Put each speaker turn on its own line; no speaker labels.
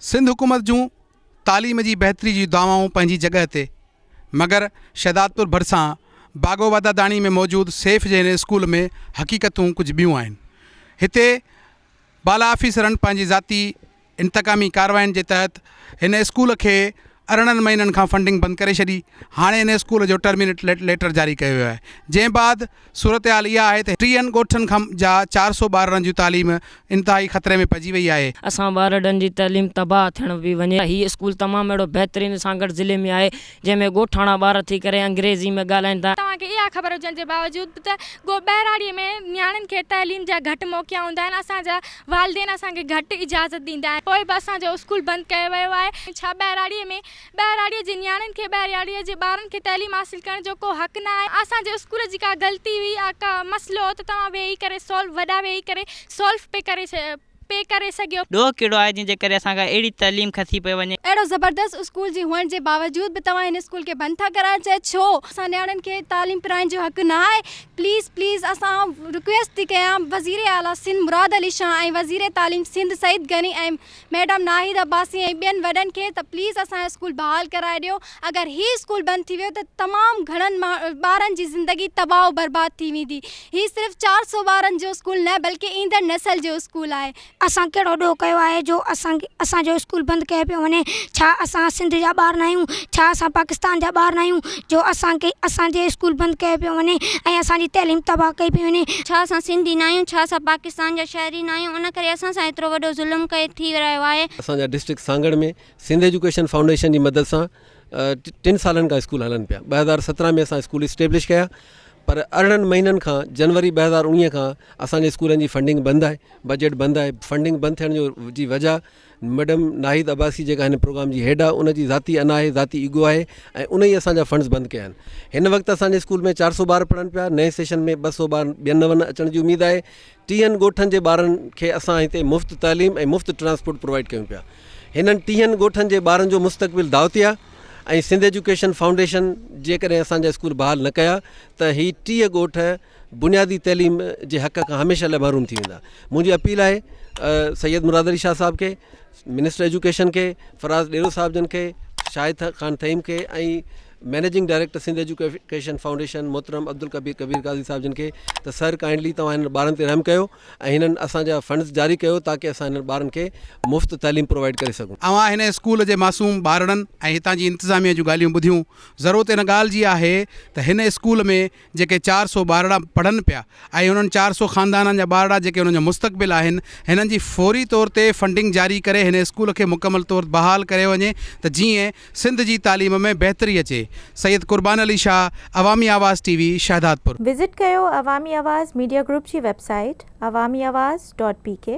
सिंध हुकूमत जूं तालीम जी बहितरी जी दावाऊं पंहिंजी जॻह ते, मगर शहदादपुर भरिसां बागो वादादाणी में मौजूदु सेफ जे हिन स्कूल में हक़ीक़तूं कुझु ॿियूं आहिनि। हिते बाला ऑफिसरनि पंहिंजी ज़ाती इंतकामी कार्रवाइनि जे तहत हिन स्कूल खे 18 महीननि खां फंडिंग बंदि करे छॾी। हाणे हिन स्कूल जो टर्मिनेट लेटर जारी कयो वियो आहे, जंहिं बाद सूरत हाल इहा आहे त 30 ॻोठनि खां जा 400 ॿारनि जी तालीम इंतिहाई ख़तरे में पइजी वई आहे।
असां ॿारनि जी तालीम तबाह थियण बि वञे। हीअ स्कूल तमामु अहिड़ो बहितरीनु सागर ज़िले में आहे, जंहिंमें ॻोठाणा ॿार थी करे अंग्रेज़ी में ॻाल्हाइनि था।
तव्हांखे इहा ख़बर हुजण जे बावजूदि त बहिराड़ीअ में नियाणियुनि खे तालीम जा घटि मौक़ा हूंदा आहिनि। असांजा वालिदेन असांखे घटि इजाज़त ॾींदा आहिनि, पोइ बि असांजो स्कूल बंदि कयो वियो आहे। छा बहिराड़ीअ जे नियाणियुनि खे बहिराड़ीअ जे ॿारनि खे तालीम हासिलु करण जो को हक़ न आहे? असांजे स्कूल जी का ग़लती हुई, का मसइलो हो त तव्हां वेही करे वॾा वेही करे सॉल्व पे करे सघियो।
ॾोह कहिड़ो आहे जंहिंजे करे असांखे अहिड़ी तालीम खसी पई वञे।
अहिड़ो ज़बरदस्त स्कूल जी हुअण जे बावजूदि बि तव्हां हिन स्कूल खे बंदि था कराइण चाहियो। छो असां नियाणियुनि खे तालीम पिराइण जो हक़ न आहे? प्लीज़ असां रिक्वेस्ट थी कयां वज़ीर आला सिंध मुराद अली शाह ऐं वज़ीर तालीम सिंध सईद गनी ऐं मैडम नाहिद अब्बासी ऐं ॿियनि वॾनि खे त प्लीज़ असांजो स्कूल बहाल कराए ॾियो। अगरि हीउ स्कूल बंदि थी वियो त तमामु घणनि ॿारनि जी ज़िंदगी तबाह बर्बाद थी वेंदी। हीउ सिर्फ़ु 400 ॿारनि जो स्कूल न बल्कि ईंदड़ नसल जो स्कूल आहे।
असां कहिड़ो ॾोह कयो आहे जो असांजो स्कूल बंदि कयो पियो वञे? छा असां सिंध जा ॿार न आहियूं? छा असां पाकिस्तान जा ॿार न आहियूं जो असांजे स्कूल बंदि कयो पियो वञे ऐं असांजी तइलीम तबाह कई पई वञे?
छा असां सिंधी न आहियूं? छा असां पाकिस्तान जा शहरी न आहियूं? उन करे असां सां एतिरो वॾो ज़ुल्म थी रहियो आहे।
असांजा डिस्ट्रिक्ट सांगड़ में सिंध एजुकेशन फाउंडेशन जी मदद सां 3 सालनि खां स्कूल हलनि पिया। 2017 में असां स्कूल इस्टेब्लिश कया, पर 18 महीननि खां जनवरी 2019 खां असांजे स्कूलनि जी फंडिंग बंदि आहे, बजट बंदि आहे। फंडिंग बंदि थियण जी वजह मैडम नाहिद अब्बासी जेका हिन प्रोग्राम जी हेड आहे, उनजी ज़ाती अना आहे, ज़ाती ईगो आहे ऐं उन ई असांजा फंड्स बंदि कया आहिनि। हिन वक़्तु असांजे स्कूल में 400 ॿार पढ़नि पिया। नए सेशन में 200 ॿार ॿियनि नवनि अचण जी उमेदु आहे। 30 ॻोठनि जे ॿारनि खे असां हिते मुफ़्त तालीम ऐं मुफ़्त ट्रांसपोर्ट प्रोवाइड कयूं पिया। हिननि 30 ॻोठनि जे ॿारनि जो मुस्तक़बिल दावती आहे ऐं सिंध एजुकेशन फाउंडेशन जेकॾहिं असांजा स्कूल बहाल न कया त ही 30 ॻोठ बुनियादी तइलीम जे हक़ खां हमेशह लाइ महरूम थी वेंदा। मुंहिंजी अपील आहे सैयद मुराद अली शाह साहब खे, मिनिस्टर एजुकेशन खे, फराज़ डेरो साहब जन खे, शाहिद ख़ान थईम खे ऐं managing director Sindh education foundation मोहतरम अब्दुल कबीर काज़ी साहब जन खे त सर काइंडली तव्हां हिन ॿारनि ते रहम कयो ऐं हिननि असांजा फंड्स जारी कयो ताकी असां हिननि ॿारनि खे मुफ़्त तालीम प्रोवाइड करे सघूं।
अवां हिन स्कूल जे मासूम ॿारनि ऐं हितां जी इंतिज़ामिया जूं ॻाल्हियूं ॿुधियूं। ज़रूरत हिन ॻाल्हि जी आहे त हिन स्कूल में जेके 400 ॿारड़ा पढ़नि पिया ऐं उन्हनि 400 ख़ानदाननि जा ॿारड़ा जेके उन्हनि जो मुस्तक़बिल आहिनि, हिननि जी फौरी तौर ते फंडिंग जारी करे हिन स्कूल खे मुकमल तौर बहाल करे वञे त जीअं सिंध जी तालीम में बहितरी अचे। सैयद कुर्बान अली शाह, अवामी आवाज़ TV, शहदादपुर।
विज़िट कयो अवामी आवाज़ मीडिया ग्रुप जी वेबसाइट awamiawaz.pk।